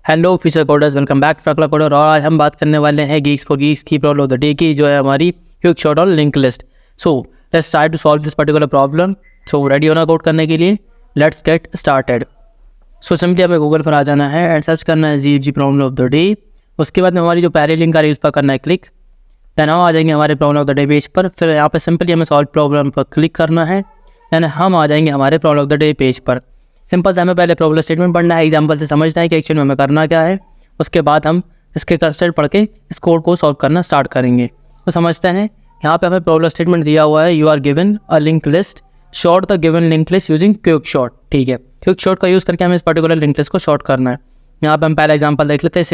Hello future coders, welcome back to Agla coder. और आज हम बात करने वाले हैं गीक्स फॉर गीक्स की प्रॉब्लम ऑफ द डे की, जो है हमारी क्विक शॉर्ट और link list. So let's try to solve this particular problem. So ready होना कोड करने के लिए, let's get started. So simply हमें गूगल पर आ जाना है एंड सर्च करना है जी प्रॉब्लम ऑफ द डे। उसके बाद में हमारी जो पहली लिंक आ रही है उस पर करना है क्लिक। देन हम आ जाएंगे हमारे problem of the day page पर। फिर यहाँ पर सिंपली हमें सॉल्व प्रॉब्लम पर क्लिक करना है। देन हम आ जाएंगे हमारे problem of the day page पर। सिंपल से हमें पहले प्रॉब्लम स्टेटमेंट पढ़ना है, एग्जाम्पल से समझना है कि एक्चुअली हमें करना क्या है। उसके बाद हम इसके कंसेप्ट पढ़ के इस कोड को सॉल्व करना स्टार्ट करेंगे। तो समझते हैं, यहाँ पे हमें प्रॉब्लम स्टेटमेंट दिया हुआ है, you are given a link list, sort the given link list using quick sort. ठीक है, क्विक शॉर्ट का यूज़ करके हमें इस पर्टिकुलर लिंक लिस्ट को शॉर्ट करना है। यहाँ पे हम पहला एग्जाम्पल देख लेते हैं,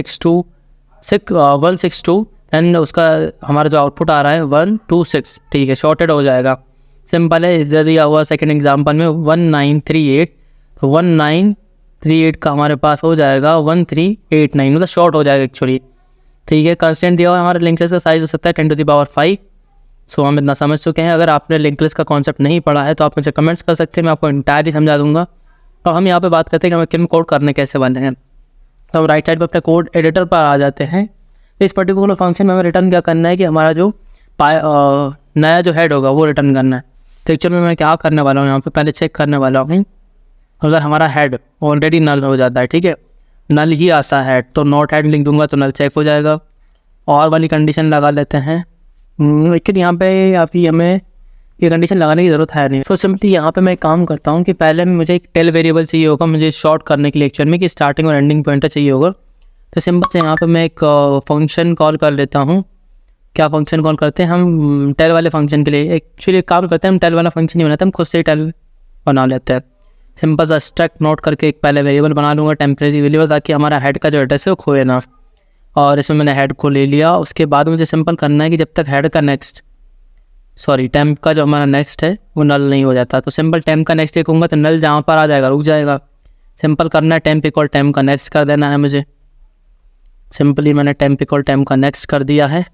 162 एंड उसका हमारा जो आउटपुट आ रहा है 126। ठीक है, शॉर्टेड हो जाएगा, सिंपल है। इधर दिया हुआ सेकेंड एग्जाम्पल में 1938, तो 1938 का हमारे पास हो जाएगा 1389, मतलब शॉर्ट हो जाएगा एक्चुअली। ठीक है, कंस्टेंट दिया हुआ है हमारे लिंक लिस्ट का साइज हो सकता है 10⁵। सो हम इतना समझ चुके हैं। अगर आपने लिंक लिस्ट का कॉन्सेप्ट नहीं पढ़ा है तो आप मुझे कमेंट्स कर सकते हैं, मैं आपको इंटायरली समझा दूंगा। तो हम यहाँ पे बात करते हैं कि हमें किन कोड करने कैसे वाले हैं। तो हम राइट साइड पर अपने कोड एडिटर पर आ जाते हैं। तो इस पर्टिकुलर फंक्शन में हमें रिटर्न क्या करना है कि हमारा जो नया जो हेड होगा वो रिटर्न करना है। तो एक्चुअल में मैं क्या करने वाला हूँ, यहाँ पे पहले चेक करने वाला हूँ। अगर हमारा हेड ऑलरेडी नल हो जाता है, ठीक है, नल ही आता है हेड, तो नॉट हेड लिख दूंगा तो नल चेक हो जाएगा। और वाली कंडीशन लगा लेते हैं, लेकिन यहाँ पे अभी हमें ये कंडीशन लगाने की ज़रूरत है नहीं। तो सिंपली यहाँ पे मैं काम करता हूँ कि पहले मुझे एक टेल वेरिएबल चाहिए होगा, मुझे शॉर्ट करने के लिए एक्चुअल में कि स्टार्टिंग और एंडिंग पॉइंटर चाहिए होगा। तो सिंपल से यहाँ पे मैं एक फंक्शन कॉल कर लेता हूँ। क्या फंक्शन कॉल करते हैं हम, टेल वाले फंक्शन के लिए एक्चुअली एक काम करते हैं, हम टेल वाला फंक्शन नहीं बनाते, हम खुद से ही टेल बना लेते हैं। सिंपल सा स्ट्रक नोट करके एक पहले वेरिएबल बना लूँगा, टेम्परेरी वेरिएबल, ताकि हमारा हेड का जो एड्रेस है वो खोए ना। और इसमें मैंने हेड को ले लिया। उसके बाद मुझे सिंपल करना है कि जब तक हेड का टेम्प का जो हमारा नेक्स्ट है वो नल नहीं हो जाता, तो सिंपल टेम्प का नेक्स्ट कहूँगा तो नल जहाँ पर आ जाएगा रुक जाएगा। सिंपल करना है टेम्प इक्वल टेम्प का नेक्स्ट कर देना है मुझे। सिंपली मैंने टेम्प इक्वल टेम्प का नेक्स्ट कर दिया है।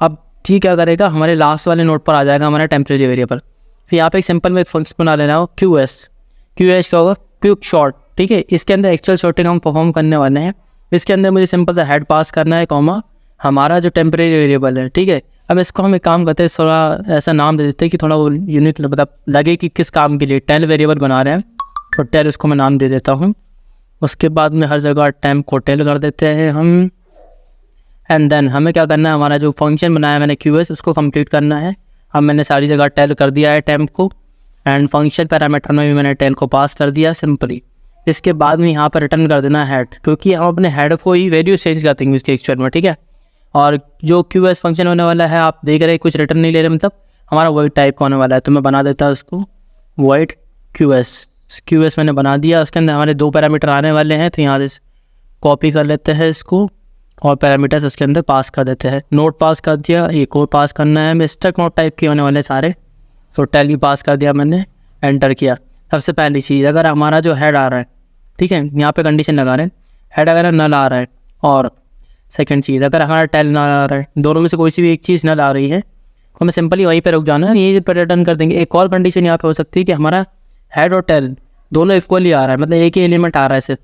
अब ठीक क्या करेगा, हमारे लास्ट वाले नोट पर आ जाएगा हमारा टेम्परेरी वेरिएबल। फिर यहाँ पे एक सिंपल में एक फंक्शन बना लेना हो, QS क्या होगा, क्विक शॉर्ट। ठीक है, इसके अंदर एक्चुअल शॉर्टिंग हम परफॉर्म करने वाले हैं। इसके अंदर मुझे सिंपल सा हेड पास करना है, कॉमा हमारा जो टेम्परेरी वेरिएबल है। ठीक है, अब इसको हम एक काम करते हैं, थोड़ा ऐसा नाम दे देते हैं कि थोड़ा वो यूनिक मतलब लगे कि किस काम के लिए टेल वेरिएबल बना रहे हैं। तो टेल उसको मैं नाम दे देता हूँ। उसके बाद में हर जगह टेम्प को टेल कर देते हैं हम। एंड देन हमें क्या करना है, हमारा जो फंक्शन बनाया मैंने QS उसको कंप्लीट करना है। अब मैंने सारी जगह टेल कर दिया है टेम्प को, एंड फंक्शन पैरामीटर में भी मैंने टेल को पास कर दिया सिंपली। इसके बाद में यहाँ पर रिटर्न कर देना हेड, क्योंकि हम अपने हेड को ही वैल्यू चेंज कर देंगे उसके एक्चुअल में। ठीक है, और जो QS फंक्शन होने वाला है, आप देख रहे हैं कुछ रिटर्न नहीं ले रहे, मतलब हमारा वॉइड टाइप का होने वाला है। तो मैं बना देता हूँ उसको वॉइड QS मैंने बना दिया। उसके अंदर हमारे 2 पैरामीटर आने वाले हैं, तो यहाँ से कॉपी कर लेते हैं इसको और पैरामीटर्स उसके अंदर पास कर देते हैं। नोट पास कर दिया, एक और पास करना है, मैं स्ट्रक नोट टाइप के होने वाले सारे। तो टेल भी पास कर दिया मैंने, एंटर किया। सबसे पहली चीज़, अगर हमारा जो हेड आ रहा है, ठीक है, यहाँ पे कंडीशन लगा रहे हैं, हेड अगर नल आ रहा है, और सेकंड चीज़ अगर हमारा टेल नल आ रहा है, दोनों में से कोई सी भी एक चीज़ नल आ रही है, तो हमें सिंपली वहीं पे रुक जाना है, ये पर रिटर्न कर देंगे। एक और कंडीशन यहाँ पे हो सकती है कि हमारा हेड और टेल दोनों इक्वली आ रहा है, मतलब एक ही एलिमेंट आ रहा है सिर्फ।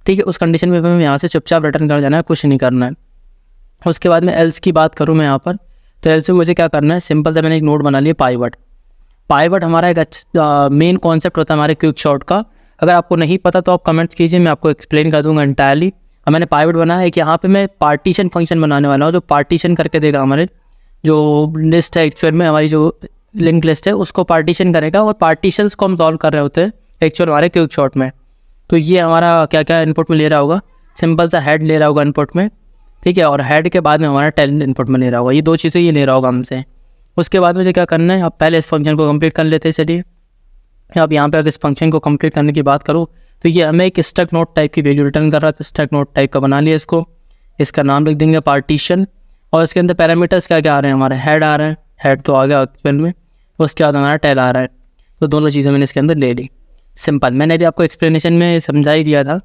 ठीक है, उस कंडीशन में हमें यहाँ से चुपचाप रिटर्न कर जाना है, कुछ नहीं करना है। उसके बाद में एल्स की बात करूँ मैं यहाँ पर, तो एल्स में मुझे क्या करना है, सिंपल से मैंने एक नोट बना लिया पाइवट हमारा एक अच्छा मेन कॉन्सेप्ट होता है हमारे क्विक शॉर्ट का। अगर आपको नहीं पता तो आप कमेंट्स कीजिए, मैं आपको एक्सप्लेन कर दूंगा इंटायरली। अब मैंने पाइवट बनाया है कि यहाँ पे मैं पार्टीशन फंक्शन बनाने वाला हूँ, जो पार्टीशन करके देगा हमारे जो लिस्ट है एक्चुअल में, हमारी जो लिंक लिस्ट है उसको पार्टीशन करेगा, और पार्टीशंस को हम सॉल्व कर रहे होते हैं एक्चुअल हमारे क्विक शॉर्ट में। तो ये हमारा क्या क्या इनपुट में ले रहा होगा, सिंपल सा हेड ले रहा होगा इनपुट में, ठीक है, और हेड के बाद में हमारा टेल इनपुट में ले रहा होगा। ये 2 चीज़ें ये ले रहा होगा हमसे। उसके बाद मुझे क्या करना है, अब पहले इस फंक्शन को कंप्लीट कर लेते हैं। चलिए, अब यहाँ पे अगर इस फंक्शन को कंप्लीट करने की बात करूँ तो ये हमें एक स्ट्रक नोट टाइप की वैल्यू रिटर्न कर रहा है, तो स्ट्रक नोट टाइप का बना लिया इसको। इसका नाम लिख देंगे पार्टीशन, और इसके अंदर पैरामीटर्स क्या क्या आ रहे हैं, हमारे हेड आ रहा है, हेड तो आ गया एक्चुअल में, उसके बाद हमारा टेल आ रहा है। तो दोनों चीज़ें मैंने इसके अंदर ले ली। सिंपल, मैंने भी आपको एक्सप्लेनेशन में समझा ही दिया था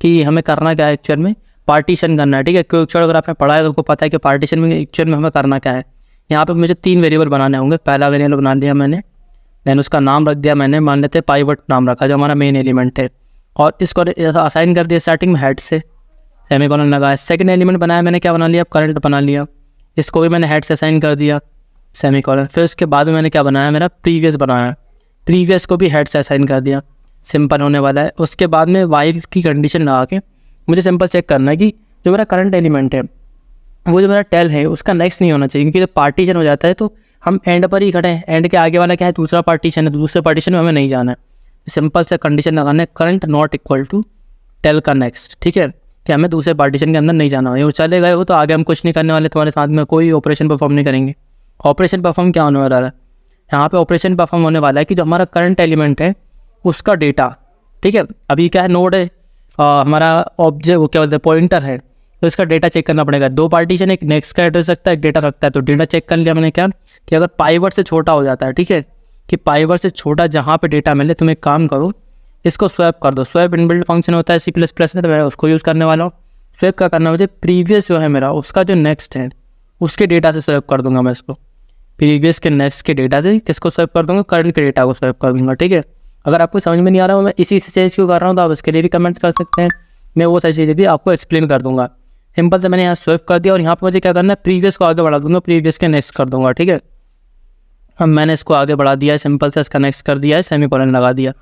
कि हमें करना क्या है एक्चुअल में, पार्टीशन करना है। ठीक है, क्विक शॉर्ट अगर आपने पढ़ा है तो आपको पता है कि पार्टीशन में एक्चुअल में हमें करना क्या है। यहाँ पे मुझे 3 वेरिएबल बनाने होंगे। पहला वेरिएबल बना लिया मैंने, देन उसका नाम रख दिया मैंने, मान लेते पाइवट नाम रखा जो हमारा मेन एलिमेंट है, और इसको असाइन कर दिया स्टार्टिंग में हेड से। सेमीकोलन लगाया, सेकंड एलिमेंट बनाया मैंने, क्या बना लिया, करंट बना लिया, इसको भी मैंने हेड से असाइन कर दिया, सेमीकोलन। फिर उसके बाद में मैंने क्या बनाया, मेरा प्रीवियस बनाया, प्रीवियस को भी हेड से असाइन कर दिया, सिंपल होने वाला है। उसके बाद में वाइल की कंडीशन लगा के मुझे सिंपल चेक करना है कि जो मेरा करंट एलिमेंट है वो जो मेरा टेल है उसका नेक्स्ट नहीं होना चाहिए, क्योंकि जब पार्टीशन हो जाता है तो हम एंड पर ही खड़े हैं, एंड के आगे वाला क्या है, दूसरा पार्टीशन है, दूसरे पार्टीशन में हमें नहीं जाना है। सिंपल से कंडीशन लगाना है, current not equal to tail का नेक्स्ट, ठीक है, कि हमें दूसरे पार्टीशन के अंदर नहीं जाना है। वो चले गए हो तो आगे हम कुछ नहीं करने वाले, तुम्हारे साथ में कोई ऑपरेशन परफॉर्म नहीं करेंगे। ऑपरेशन परफॉर्म क्या होने वाला है, यहाँ पे ऑपरेशन परफॉर्म होने वाला है कि जो हमारा करंट एलिमेंट है उसका डेटा, ठीक है, अभी क्या है, नोड है, हमारा ऑब्जेक्ट वो क्या बोलते हैं, पॉइंटर है, तो इसका डेटा चेक करना पड़ेगा। दो पार्टीशन, एक नेक्स्ट का एड्रेस रखता है, एक डेटा रखता है, तो डेटा चेक कर लिया मैंने क्या कि अगर पाइवट से छोटा हो जाता है, ठीक है, कि पाइवट से छोटा जहाँ पे डेटा मिले, तुम एक काम करो, इसको स्वैप कर दो। स्वैप इनबिल्ट फंक्शन होता है C++ में, तो मैं उसको यूज़ करने वाला हूँ। स्वैप क्या करना मुझे, प्रीवियस जो है मेरा उसका जो नेक्स्ट है उसके डेटा से स्वैप कर दूंगा मैं इसको, प्रीवियस के नेक्स्ट के डेटा से किसको स्वैप कर दूंगा, करंट के डेटा को स्वैप कर दूंगा, ठीक है। अगर आपको समझ में नहीं आ रहा हूँ मैं इसी से चेंज क्यों कर रहा हूँ, तो आप उसके लिए भी कमेंट्स कर सकते हैं, मैं वो सारी चीज़ें भी आपको एक्सप्लेन कर दूंगा। सिंपल से मैंने यहाँ स्वैप कर दिया और यहाँ पर मुझे क्या करना है, प्रीवियस को आगे बढ़ा दूंगा, प्रीवियस के नेक्स्ट कर दूंगा, ठीक है। अब मैंने इसको आगे बढ़ा दिया है, सिंपल से इसका नेक्स्ट कर दिया है, सेमीकोलन लगा दिया,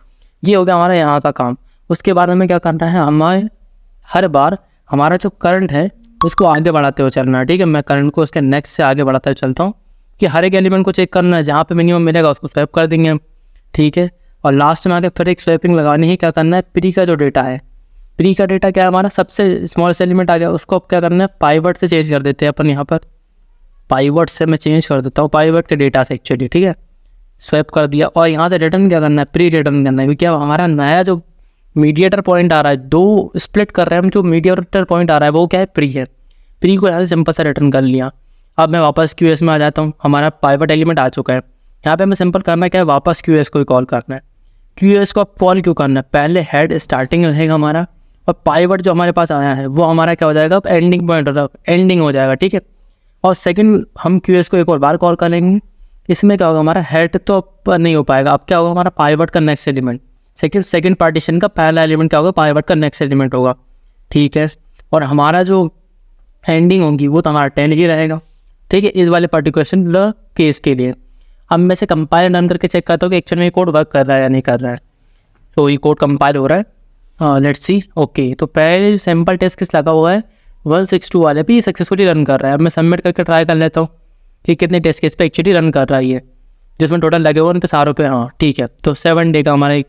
ये हो गया हमारा यहाँ का काम। उसके बाद हमें क्या करना है, हमारे हर बार हमारा जो करंट है उसको आगे बढ़ाते हुए चलना है, ठीक है। मैं करंट को उसके नेक्स्ट से आगे बढ़ाते हुए चलता हूँ कि हर एक एलिमेंट को चेक करना है, जहाँ पे मिनिमम मिलेगा उसको स्वैप कर देंगे हम, ठीक है। और लास्ट में आके फिर एक स्वैपिंग लगानी है, क्या करना है, प्री का जो डेटा है, प्री का डेटा क्या है हमारा, सबसे स्मॉलेस्ट एलिमेंट आ गया, उसको अब क्या करना है, पाइवट से चेंज कर देते हैं अपन, यहाँ पर पाइवट से मैं चेंज कर देता हूँ, पाइवट के डेटा से एक्चुअली, ठीक है। स्वैप कर दिया और यहाँ से रिटर्न क्या करना है, प्री रिटर्न करना है, क्योंकि अब हमारा नया जो मीडिएटर पॉइंट आ रहा है, दो स्प्लिट कर रहे हैं हम, जो मीडिएटर पॉइंट आ रहा है वो क्या है, प्री है। प्री को यहाँ से सिंपल सा रिटर्न कर लिया। अब मैं वापस QS में आ जाता हूँ, हमारा पाइवट एलिमेंट आ चुका है। यहाँ पे हमें सिंपल करना क्या है, वापस QS को कॉल करना है। QS को कॉल क्यों करना है, पहले हेड स्टार्टिंग रहेगा हमारा, और पाइवट जो हमारे पास आया है वो हमारा क्या हो जाएगा, अब एंडिंग पॉइंट होगा, एंडिंग हो जाएगा, ठीक है। और सेकंड हम QS को एक और बार कॉल करेंगे, इसमें क्या होगा, हमारा हेड तो अब नहीं हो पाएगा, अब क्या होगा, हमारा पाइवट का नेक्स्ट एलिमेंट, सेकंड पार्टीशन का पहला एलिमेंट क्या होगा, पाइवट का नेक्स्ट एलिमेंट होगा, ठीक है। और हमारा जो एंडिंग होगी वो तो हमारा 10 ही रहेगा, ठीक है, इस वाले पर्टिकुलर केस के लिए। अब मैं से कंपाइल रन करके चेक करता हूँ कि एक्चुअली में ये कोड वर्क कर रहा है या नहीं कर रहा है। तो ये कोड कंपाइल हो रहा है, हाँ लेट्स सी, ओके। तो पहले सैम्पल टेस्ट किस लगा हुआ है, 162 वाले पे सक्सेसफुली रन कर रहा है। अब मैं सबमिट करके ट्राई कर लेता हूँ कि कितने टेस्ट केस पे एक्चुअली रन कर रहा है ये, जिसमें टोटल लगे हुए उन पे सारों पे, हाँ ठीक है। तो 7 डे का हमारा एक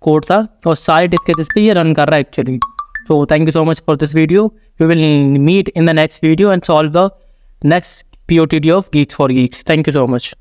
कोड था और सारे टेस्ट केसेस पे ये रन कर रहा है actually. So thank you so much for this video. We will meet in the next video and solve the next POTD of Geeks for Geeks. Thank you so much.